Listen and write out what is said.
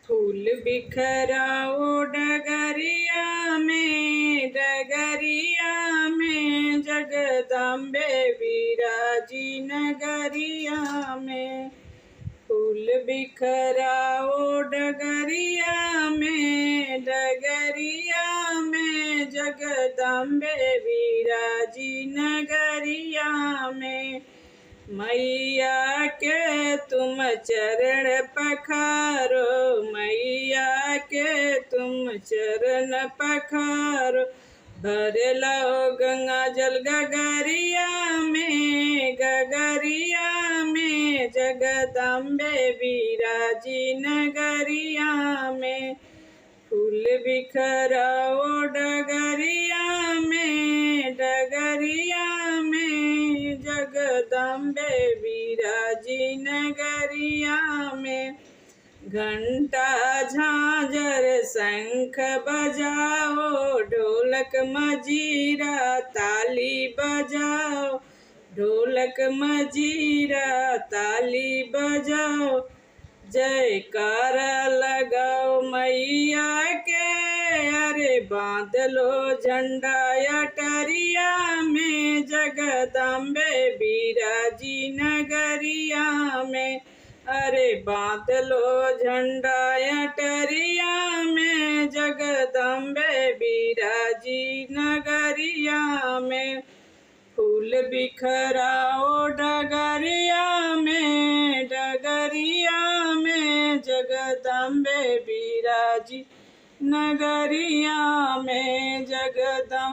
फूल बिखराओ डगरिया में जगदम्बे विराजी नगरिया में। फूल बिखराओ डगरिया में जगदम्बे विराजी नगरिया में। मैया के तुम चरण पखारो, मैया के तुम चरण पखारो। भर लो गंगा जल गगरिया में जगदम्बे विराजी नगरिया में। फूल बिखराओ डगरिया में जगदम्बे विराजी नगरिया में। घंटा झांझर शंख बजाओ, ढोलक मजीरा ताली बजाओ, ढोलक मजीरा ताली बजाओ। जयकारा लगाओ मैया के, अरे बांध लो झंडा अटरिया में जगदम्बे विराजी नगरिया में। अरे बांध लो झंडा अटरिया में जगदम्बे विराजी नगरिया में। फूल बिखराओ डगरिया में जगदम्बे विराजी नगरिया में। जगदम्बे